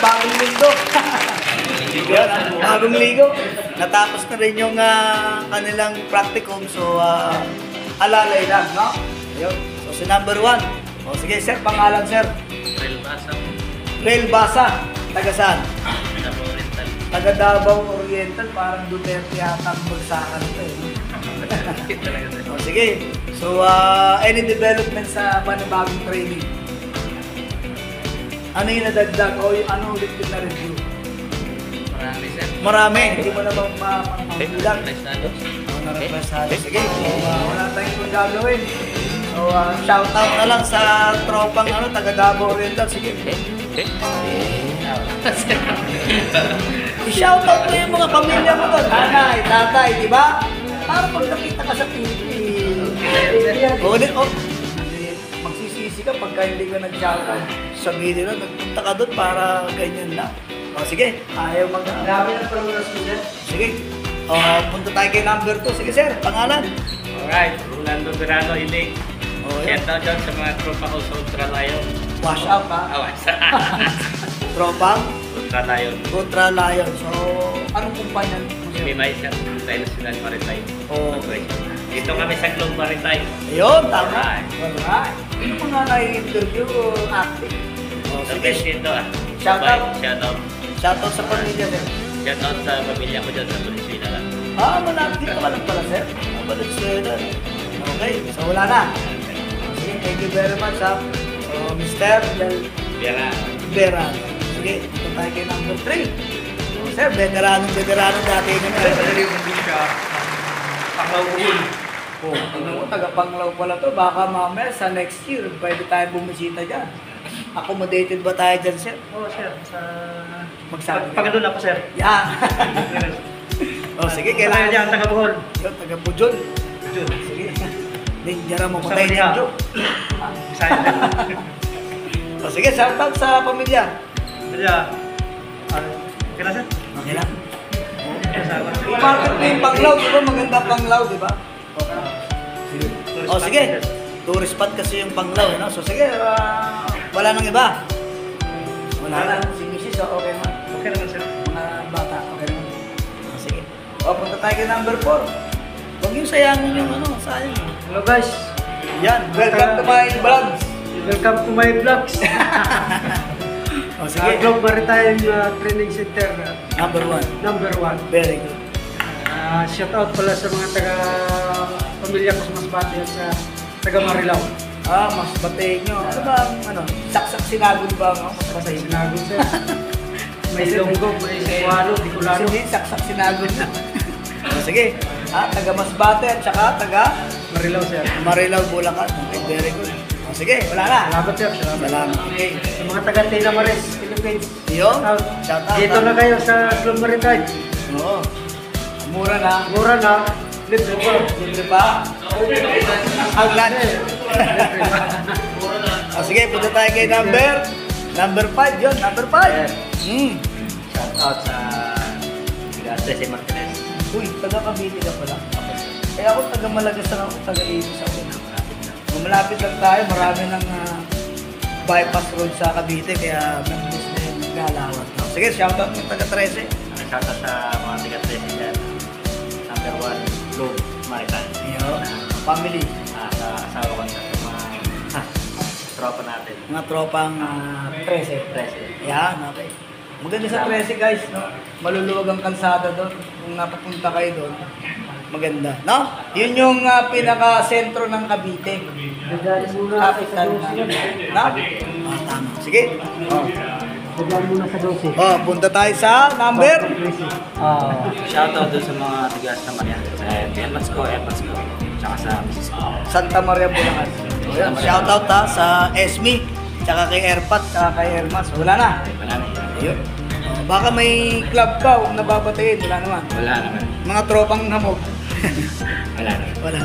bagong mundo. Yan, bagong ligo. Natapos na rin yung kanilang practicum. So, alalay lang, no? Ayun. So, si number 1. O, sige, sir, pangalan, sir. Rail Basa. Rail Basa. Taga saan? Davao Oriental. Taga Davao Oriental. Parang Duterte yata ang bagsakan ito. O, sige. So, any development sa panibagong training? Ano yung nadagdag o yung ano ulit yung na-review? Marami, sir. Marami. Hindi mo na bang mabilang? Prestados. Na-request natin. Sige. So, wala tayong kung gagawin. So, shoutout na lang sa tropang taga Davao Oriental. Sige. I-shoutout mo yung mga pamilya mo doon. Nanay, tatay, di ba? Para pag nakita ka sa TV. Magsisisi ka pagka hindi ka nag-shoutout. Sabihin nila, nagpunta ka doon para ganyan lang. O sige, ayaw Grabe na pala mga student. Sige. Punta tayo kay number 2. Sige sir, pangalan. Alright, Rolando Verano, Ilig. Shout out dyan sa mga tropa ko sa Ultra Lion. Wash out ha. Awas. Tropang Ultra Lion. Ultra Lion. So, anong kumpanya? Mimay siya, tayo National Maritime. Oh. Dito kami sa Globe Maritime. Ayun, tama. Alright. Alright. Ano mo nga na-interview acting? The best dito ah. Shout out. Shout out. Shoutout sa pamilya sir. Shout out sa pamilya ko dyan sa Valenzuela lang. Malapit dito ka lang pala sir. Valenzuela. Okay, so wala na. Sige, thank you very much ha. So, Mr. Del Vera. Vera. Sige, ito tayo kay number 3. So, sir, veterano dati nga. Madali mo din siya. Paklawin. Ano mo, taga-Panglaw pala to. Baka mamaya sa next year, pwede tayo bumisita dyan. Accommodated ba tayo dyan, sir? Oo, sir. Sa... Magsabi. Pagkadun ako, sir. Yan. Sige, kailangan Kailangan dyan, taga-Bohol. Yun, taga-Pujol. Sige. Ninjara mo patay niya. Sige, shoutout sa pamilya. Kaya, kaya sir? Okay lang. Market mo yung Panglaw, di ba? Maganda Panglaw, di ba? Sige. Tourist spot kasi yung Panglaw, no? So sige, wala nang iba. Wala lang. Si Mrs. Okay naman. Okay naman, sir. Mga bata, okay naman. Sige. Punta tayo kay number 4. Huwag yung sayangin yung sayang. Hello guys. Yan, welcome to my vlogs. Welcome to my vlogs. Sige. Globe Maritime Training Center. Number 1. Number 1. Very good. Shout out pala sa mga taga-pamilya ko sa Masbate at sa taga-Marilao. Mas batay nyo. Ano ba saksak sinagod ba ang Sa Sinagod, sir. May Ilonggo, may Cebuano, Bicolano. Hindi, saksak sinagod na. Sige. Taga Masbate at saka taga Marilao, sir. Marilao, Bulacan. Okay, very good. Sige, wala na. Salamat, sir. Salamat. Okay. Sa mga taga-Tela Mares, Philippines. Yun. Shout out. Dito na kayo sa Globe Maritime. Oo. Mura na. Mura na. Libre pa. Libre pa. Ang lunch. Sige, punta tayo kay number 5 yun. Number 5. Shout out sa Jesse Martinez. Uy, taga-Cavite ka pala. Kaya ako taga-Malagas na ako, taga-Ibis ako. Malapit lang tayo, marami ng bypass road sa Cavite, kaya members na yung galawat. Sige, shoutout ng taga-13. Shout out sa mga taga-Jesse dyan. Number 1, Globe Maritime. Family. Sa asawa ko na sa mga tropa natin. Mga tropang 13. Yan, okay. Maganda sa 13 guys, no? Maluluwag ang kalsada doon. Kung napapunta kayo doon, maganda, no? Yun yung pinaka-sentro ng Cavite. Dadali muna Capital na. No? Tama. Sige. Dadali muna sa 12. Punta tayo sa number. Shout out dun sa mga tigas naman yan. Sa Elmas ko, tsaka sa Mrs. ko. Santa Maria, Bulacan. Shout out sa Esme, tsaka kay Erpat, tsaka kay Ermas. Wala na. Wala na. Ayun. Baka may club ka o nababatayin. Wala naman. Wala naman. Mga tropang hamog. Wala na. Wala.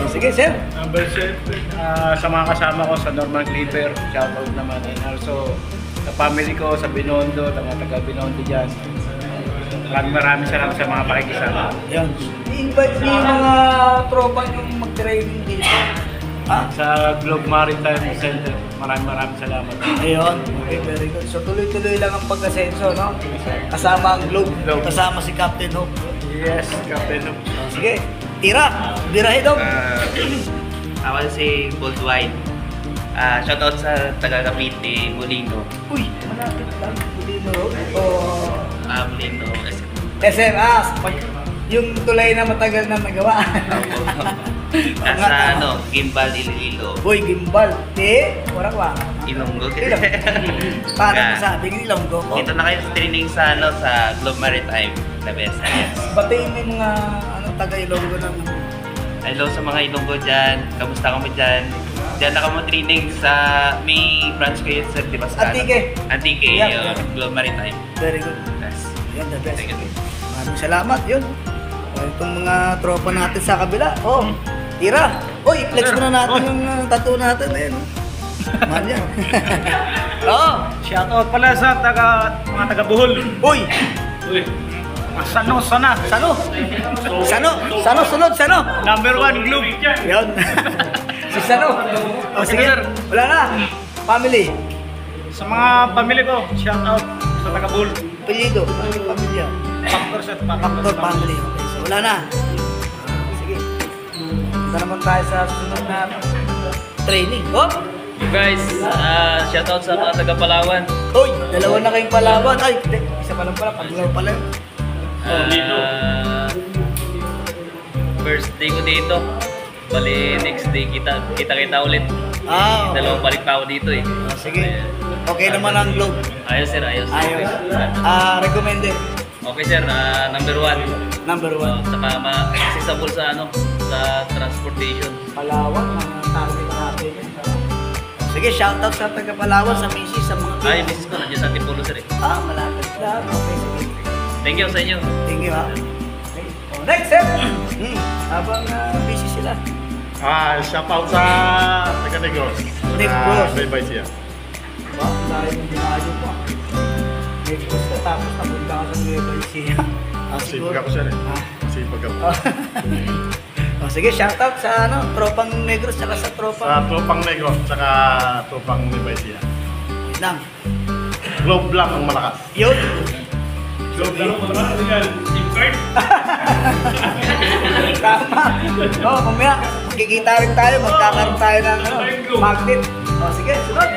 Sige, sir. Number 7, sa mga kasama ko sa Norman Clipper, shoutout naman. And also, sa family ko, sa Binondo, mga taga Binondo dyan. Maraming salamat sa mga pakikisama. Yan. I-invite niyo yung mga tropa yung mag-training dito. Sa Globe Maritime Center. maraming salamat. Ayun, okay, very good. So tuloy-tuloy lang ang pag-asenso, no? Kasama ang Globe, Globe. kasama si Captain Hope. Yes, Captain. Sige, tira, birahe daw. Ako si Goldwine. Shoutout sa taga Cavite, Molino. Uy, malapit lang. Bulino Road. O Molino. SM, yung tulay na matagal na nagawa. Nasa Gimbal, Iloilo. Uy, gimbal. Warak wa. Ilonggo. Parang masabing Ilonggo. Dito na kayo sa training sa sa Globe Maritime, the best. Batiin mo yung mga taga Ilonggo naman. Hello sa mga Ilonggo dyan. Kamusta kamo dyan? Diyan na kamo training sa may branch kayo sa di ba sa Antique. Antique, Yeah. Globe Maritime. Very good. Yes. Yan, the best. Thank you. Maraming salamat, yun. Itong mga tropa natin sa kabila. Tira. Flex mo na natin yung tattoo natin. Ayun. Man yan. Shoutout pala sa mga taga Bohol. Uy! Sano, sana. Sano? Sunod, Sano? Number 1 Globe. Yan. Si Sano. Sige, sir. wala na. Family. Sa mga pamilya ko, shoutout sa taga Bohol. Apelyido. Pamilya. Factor set, Factor family. Okay, so wala na. Sige. Punta naman tayo sa susunod na training. Guys, shoutout sa mga taga Palawan. Uy, dalawa na kayong Palawan. Ay, hindi. Isa pa lang pala. Paglaw pala. First day ko dito. Bali, next day kita ulit. Dalawang balik pa ako dito eh. Sige. Okay naman ang Globe. Ayos sir, ayos. Ayos. Recommended. Okay sir, number 1. Number 1. Saka accessible sa sa transportation. Palawan, mga target natin. Sige, shoutout sa taga Palawan, sa misis, sa mga Ay, misis ko nandiyan sa Antipolo sir eh. malapit lang. Okay, sige. Thank you sa inyo. Thank you, ha. Okay. Next, sir. Habang busy sila. Shoutout sa taga Negros. Negros. Bye-bye siya. Dahil yung binayo po. Negros ka, tapos napunta ka sa Nueva Ecija. Sipag ako siya rin. Sipag ako. Sige, shoutout sa tropang Negros, saka sa Sa tropang Tropang Negros, saka Tropang Bye-bye siya. Lang. Globe lang ang malakas. Yun. Globe lang ang malakas. Team card. Tama. Mamaya, magkikita rin tayo, magkakaroon tayo ng magnet. Sige, sunod.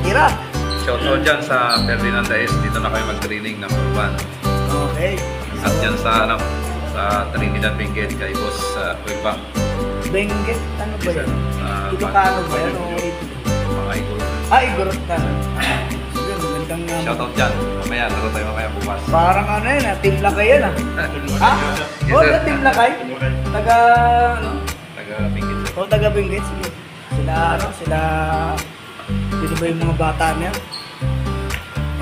Tira. Shoutout dyan sa Ferdinand Daes, dito na kayo mag-training number 1. Okay. At dyan sa sa Trinidad Benguet kay Boss Quickbank, Benguet, ano ba yan? Ah, Ilocano ba yan? O mga idol. Igorot na. Sige, magandang Shoutout dyan, mamaya, laro tayo mamaya bukas. Parang Team Lakay yan Yes, Oo, sir. Team Lakay. Taga, Taga Benguet. taga Benguet. Sige. Sila, sino ba yung mga bata niya?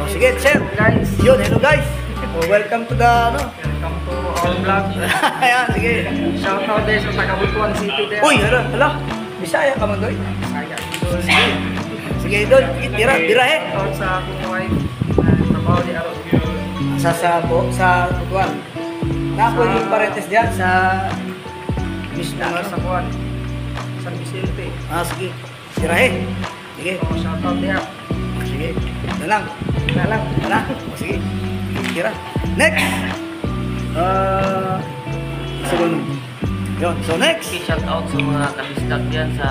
Sige, sir. Guys, Yun, hello guys. Welcome to the, welcome to our vlog. Ayan, sige. Shoutout din sa taga Butuan City din. Uy, hala. Bisaya ka man doy. Saya. Sige. Sige, doon. Birahe. Shoutout sa aking wife. Trabaho ni Aro. Sa Butuan. Napo yung parentes diyan sa mismo Sa Buwan. San Vicente. sige. Birahe. Sige. Shoutout niya. Sige. Dalang. Sige. Tira. Next. Sunod. Yun. So next. Shoutout sa mga kabistak dyan sa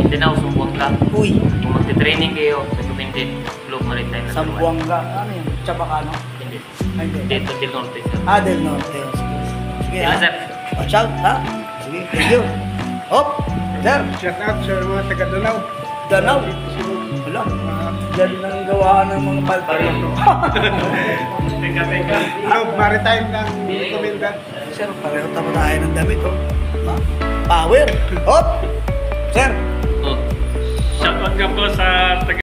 Mindanao, Sambuanga. Uy. Kung magte-training kayo, recommended Globe Maritime na Sambuanga. Ano yun? Chabacano? Hindi. Ay, hindi. Dito del Norte sir. Del Norte. Sige. Sige. Sila sir. Watch out, ha? Sige. Thank you. Hop. Sir. Shoutout sa mga taga Danau. Danau. Wala. Diyan nang gawa ng mga palpal. Globe Maritime ng recommended. Sir, pareho tayo ng damit, oh. Power. Hop. Sir. Shoutout nga po sa taga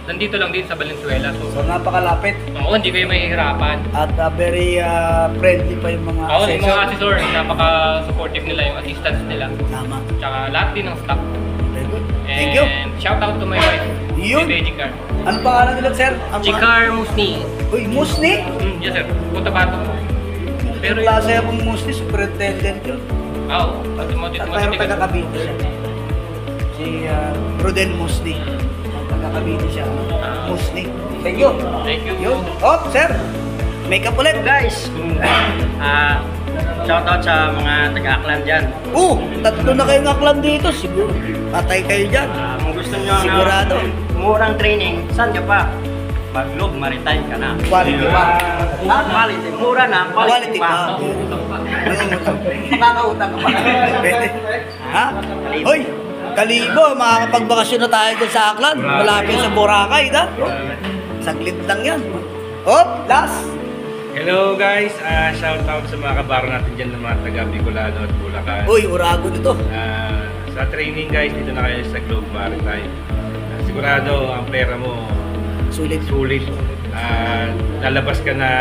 nandito lang din sa Valenzuela. So So, napakalapit. oo, hindi kayo mahihirapan. At very friendly pa yung mga Oo, yung mga assessor. assessor, napaka-supportive nila yung assistants nila. Tama. Tsaka lahat din ng staff. Very good. Thank you. And shout out to my wife, Yun. si Jicar. Ano pangalan nila, sir? Ang Jicar Musni. Uy, Musni? Yes sir, Cotabato. Pero Pero yung klase akong Musni, superintendent yun. oo, automotive Pero taga-Cavite siya. Si Ruden Musni. Taga-Cavite siya. Musni. Thank you. Thank you. Yun. Oh, sir. Make up ulit. Guys, shoutout sa mga taga-Aklan dyan. Tatlo na kayong aklan dito. Siguro. Patay kayo dyan. Kung gusto nyo Sigurado. murang training, saan ka pa? Mag-Globe Maritime ka na. Quality pa. Quality, mura na, Quality pa. Nakakautang ka pa. Pwede. Ha? Hoy, Kalibo, makakapagbakasyon na tayo dyan sa Aklan. Malapit sa Boracay, da? Saglit lang yan. Oh, last. Hello guys, shout out sa mga kabaro natin dyan ng mga taga Bicolano at Bulacan. Uy, urago nito. Sa training guys, dito na kayo sa Globe Maritime. Sigurado ang pera mo Sulit. sulit. Lalabas ka na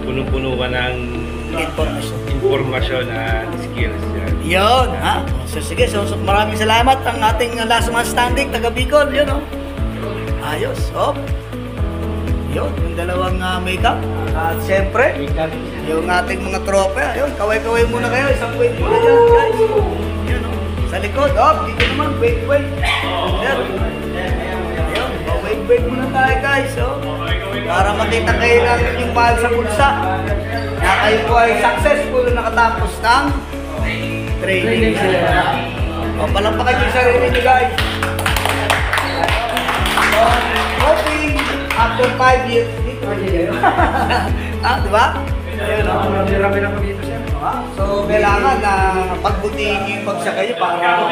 punong-puno ka ng informasyon at skills. Yan. Yun, ha? So, sige, so maraming salamat ang ating last man standing, taga Bicol, yun, oh. Ayos, oh. Yun, yung dalawang makeup. At siyempre, yung ating mga tropa, yun, kaway-kaway muna kayo, isang wave muna dyan, guys. Yun, oh. Sa likod, oh, dito naman, wave. Yan. Ayun, oh, wave muna tayo, guys, oh. Para makita kayo ng yung mahal sa bulsa. Na kayo po ay successful na nakatapos ng training. O, palampakan nyo yung sarili nyo, guys. So, hoping after 5 years, dito kayo. Di ba? Ayun, o. Marami na po dito siya. So, kailangan na pagbutihin nyo yung pagsakay nyo para...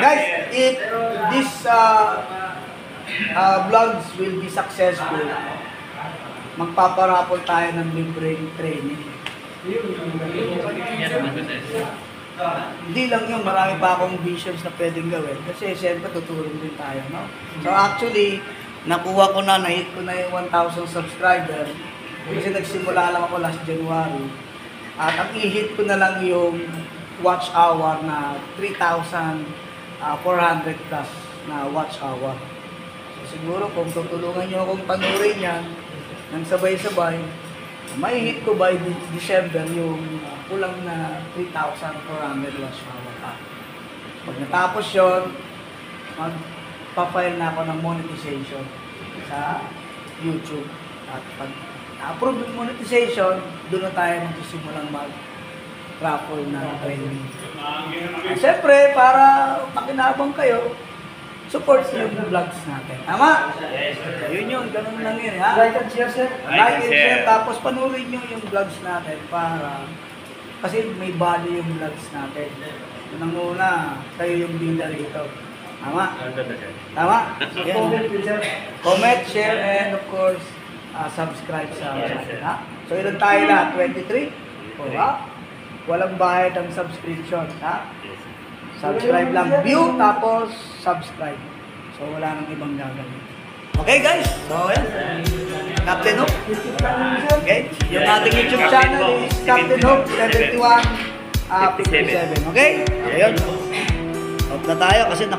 Guys, if this vlogs will be successful, magpaparapol tayo ng libreng training. Hindi lang yun, marami pa akong visions na pwedeng gawin. Kasi siyempre tutulong din tayo, no? So actually, nakuha ko na, na-hit ko na yung 1,000 subscriber. Kasi nagsimula lang ako last January. At ang i-hit ko na lang yung watch hour na 3,400 plus na watch hour. So siguro kung tutulungan nyo akong panurin yan, nang sabay-sabay, may hit ko by December yung kulang na 3,400 watch hour pa. Pag natapos yun, magpa-file na ako ng monetization sa YouTube. At pag na-approve yung monetization, doon na tayo magsimulang mag-raffle na training. At syempre, para makinabang kayo, support yung vlogs natin. Tama? Yun yun, ganun lang yun. Ha? Like and share, sir. Like and share, tapos panurin nyo yung vlogs natin para kasi may value yung vlogs natin. Unang-una, kayo yung bida rito. Tama? Tama? Yan. Comment, share, and of course, subscribe sa channel. Ha? So, ilan tayo lahat? 23? O, ha? Walang bayad ang subscription. Ha? Subscribe lang. View, tapos subscribe. So, wala nang ibang gagawin. Okay, guys. So, yan. Captain Hope. Okay. Yung ating YouTube channel is Captain Hope 7157. Okay? Ayun. Hope na tayo kasi